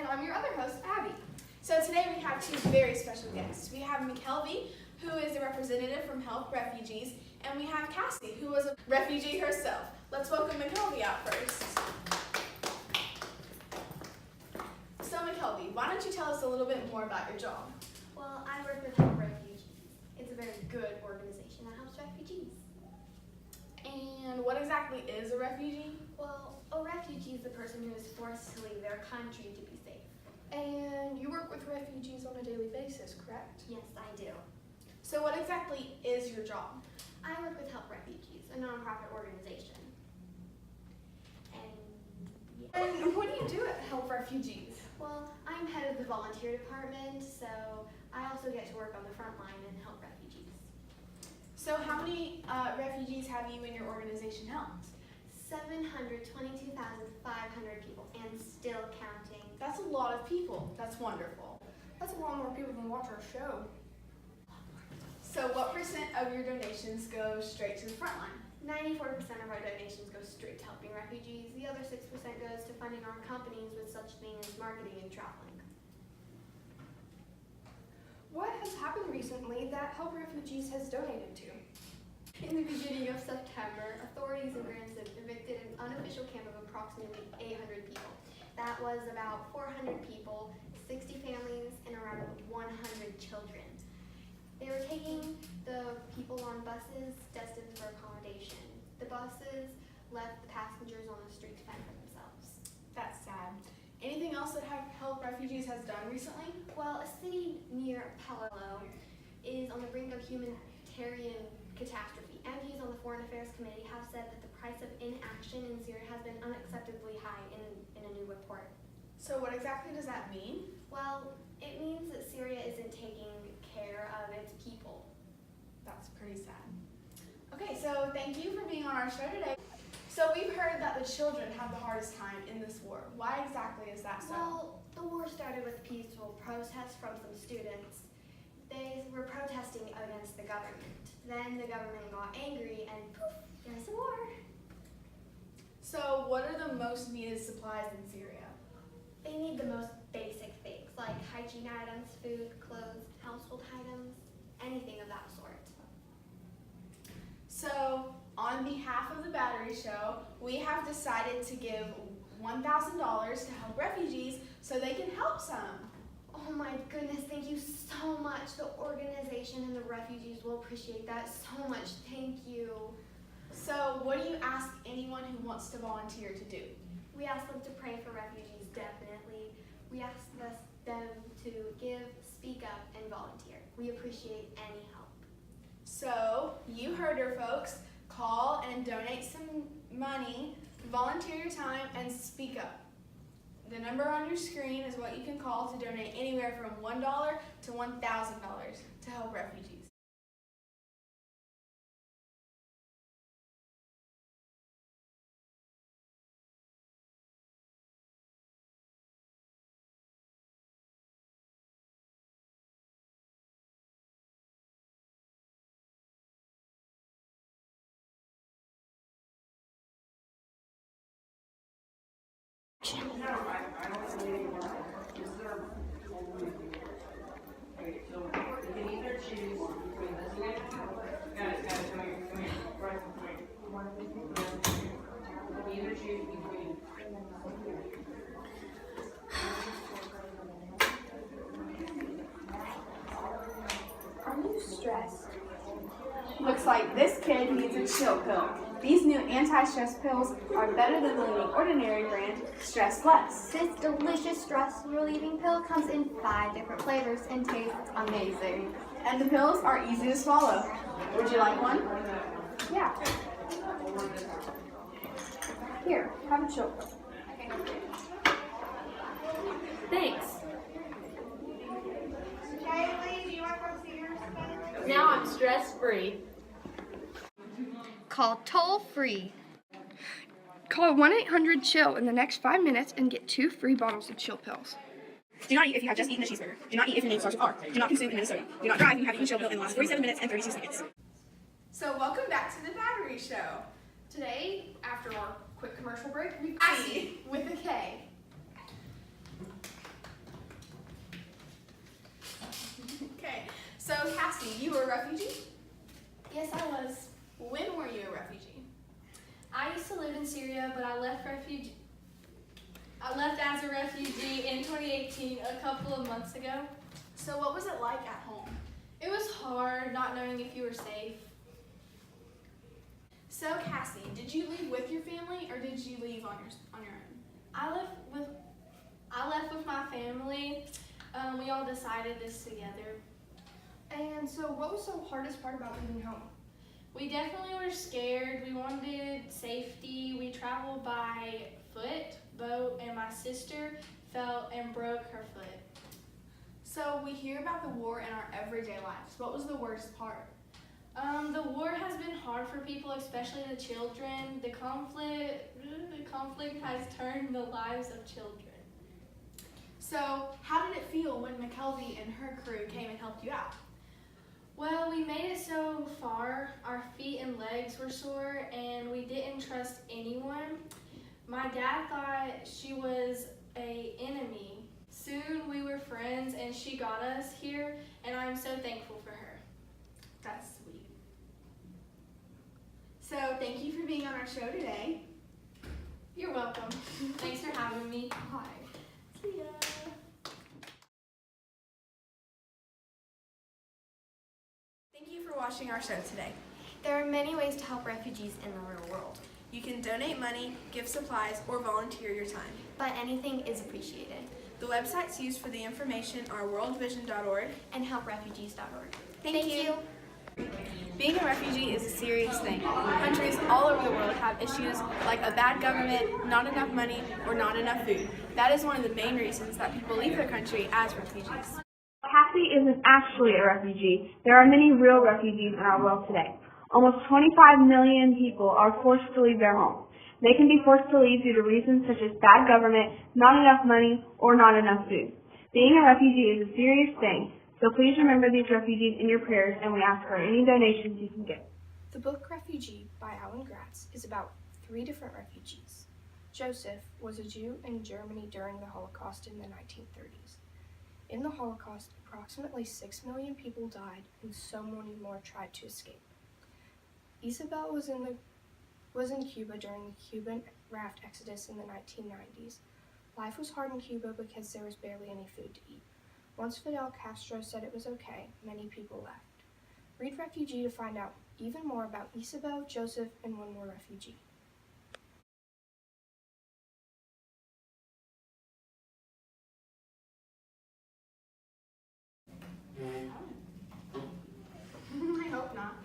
I'm your other host, Abby. So today we have two very special guests. We have McKelvey, who is a representative from Help Refugees, and we have Cassie, who was a refugee herself. Let's welcome McKelvey out first. So McKelvey, why don't you tell us a little bit more about your job? Well, I work with Help Refugees. It's a very good organization that helps refugees. And what exactly is a refugee? Well, a refugee is a person who is forced to leave their country to be safe. And you work with refugees on a daily basis, correct? Yes, I do. So what exactly is your job? I work with Help Refugees, a nonprofit organization. And what do you do at Help Refugees? Well, I'm head of the volunteer department, so I also get to work on the front line and help refugees. So how many refugees have you and your organization helped? 722,500 people, and still counting. That's a lot of people. That's wonderful. That's a lot more people than watch our show. So what % of your donations go straight to the front line? 94% of our donations go straight to helping refugees. The other 6% goes to funding our companies with such things as marketing and traveling. What has happened recently that Help Refugees has donated to? In the beginning of September, authorities in Branson evicted an unofficial camp of approximately 800 people. That was about 400 people, 60 families, and around 100 children. They were taking the people on buses destined for accommodation. The buses left the passengers on the street to fend for themselves. That's sad. Anything else that Help Refugees has done recently? Well, a city near Pelalo is on the brink of humanitarian catastrophe. MPs on the Foreign Affairs Committee have said that the price of inaction in Syria has been unacceptably high in a new report. So what exactly does that mean? Well, it means that Syria isn't taking care of its people. That's pretty sad. Okay, so thank you for being on our show today. So we've heard that the children have the hardest time in this war. Why exactly is that so? Well, the war started with peaceful protests from some students. They were protesting against the government. Then the government got angry and poof, there's a war. So what are the most needed supplies in Syria? They need the most basic things like hygiene items, food, clothes, household items, anything of that sort. So on behalf of the Battery Show, we have decided to give $1,000 to Help Refugees so they can help some. Oh my goodness, thank you so much. The organization and the refugees will appreciate that so much. Thank you. So what do you ask anyone who wants to volunteer to do? We ask them to pray for refugees, definitely. We ask them to give, speak up, and volunteer. We appreciate any help. So you heard her, folks. Call and donate some money, volunteer your time, and speak up. The number on your screen is what you can call to donate anywhere from $1 to $1,000 to Help Refugees. Are you stressed? Looks like this kid needs a chill pill. These new anti-stress pills are better than the leading ordinary brand, Stress Less. This delicious stress-relieving pill comes in 5 different flavors and tastes amazing. And the pills are easy to swallow. Would you like one? Yeah. Here, have a chill pill. Thanks. Kaylee, do you want to come see your son? Now I'm stress-free. Call toll-free. Call 1-800-CHILL in the next 5 minutes and get 2 free bottles of chill pills. Do not eat if you have just eaten a cheeseburger. Do not eat if your name starts with R. Do not consume in Minnesota. Do not drive if you have eaten chill pill in the last 47 minutes and 32 seconds. So welcome back to the Battery Show. Today, after our quick commercial break, we've got Cassie with a K. So Cassie, you were a refugee? Yes, I was. When were you a refugee? I used to live in Syria, but I left as a refugee in 2018, a couple of months ago. So what was it like at home? It was hard not knowing if you were safe. So Cassie, did you leave with your family or did you leave on your own? I left with my family. We all decided this together. And so what was the hardest part about leaving home? We definitely were scared. We wanted safety. We traveled by foot, boat, and my sister fell and broke her foot. So we hear about the war in our everyday lives. What was the worst part? The war has been hard for people, especially the children. The conflict has turned the lives of children. So how did it feel when McKelvey and her crew came and helped you out? Well, we made it so far. Our feet and legs were sore, and we didn't trust anyone. My dad thought she was an enemy. Soon we were friends, and she got us here, and I'm so thankful for her. That's sweet. So thank you for being on our show today. You're welcome. Thanks for having me. Hi. See ya. Thank you for watching our show today. There are many ways to help refugees in the real world, You can donate money, give supplies, or volunteer your time. but anything is appreciated. The websites used for the information are worldvision.org. And helprefugees.org. Thank you. Being a refugee is a serious thing. Countries all over the world have issues like a bad government, not enough money, or not enough food. That is one of the main reasons that people leave their country as refugees. Cassie isn't actually a refugee. There are many real refugees in our world today. Almost 25 million people are forced to leave their homes. They can be forced to leave due to reasons such as bad government, not enough money, or not enough food. Being a refugee is a serious thing, so please remember these refugees in your prayers, and we ask for any donations you can give. The book Refugee by Alan Gratz is about 3 different refugees. Joseph was a Jew in Germany during the Holocaust in the 1930s. In the Holocaust, approximately 6 million people died and so many more tried to escape. Isabel was in Cuba during the Cuban raft exodus in the 1990s. Life was hard in Cuba because there was barely any food to eat. Once Fidel Castro said it was okay, many people left. Read Refugee to find out even more about Isabel, Joseph, and one more refugee. I hope not.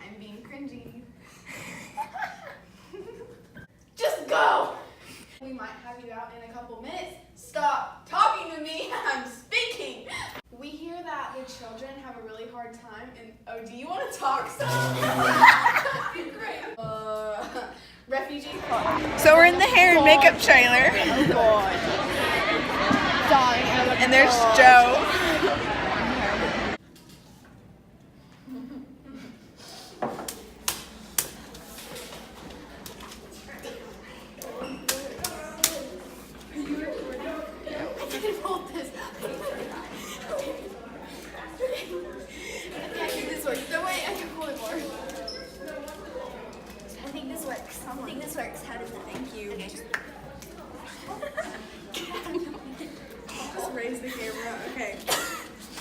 I'm being cringy. Just go! We might have you out in a couple minutes. Stop talking to me. I'm speaking. We hear that the children have a really hard time and do you want to talk some? Great. Refugee car. So we're in the hair and makeup trailer. Oh god. And there's Joe. I can hold this. I think this works. No way, I can hold it more. I think this works. I think this works. How does it? Thank you. Just raise the camera. Okay.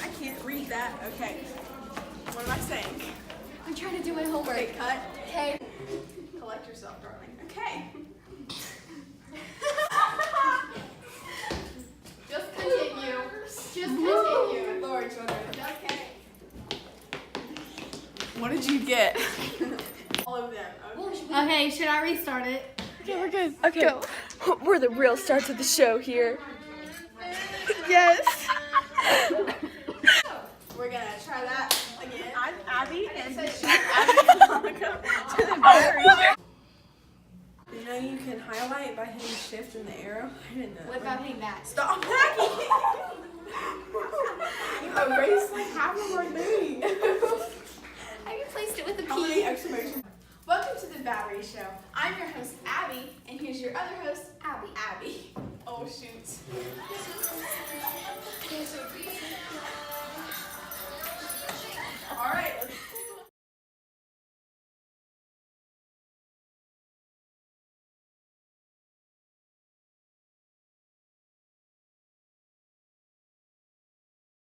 I can't read that. Okay. What am I saying? I'm trying to do my homework. Okay, cut. Okay. Collect yourself, darling. Okay. Just continue. Just continue. Lord, children. Okay. What did you get? All of them. Okay. Okay, should I restart it? Okay, we're good. Okay. Go. We're the real stars of the show here. Yes. We're gonna try that again. I'm Abby, and Welcome to the battery show. You know you can highlight by hitting shift in the arrow? I didn't know. What about hitting that? Stop hacking! You erased like half of our thing. I replaced it with a How many P. exclamation? Welcome to the Battery Show. I'm your host, Abby, and here's your other host, Abby. Abby. Oh, shoot.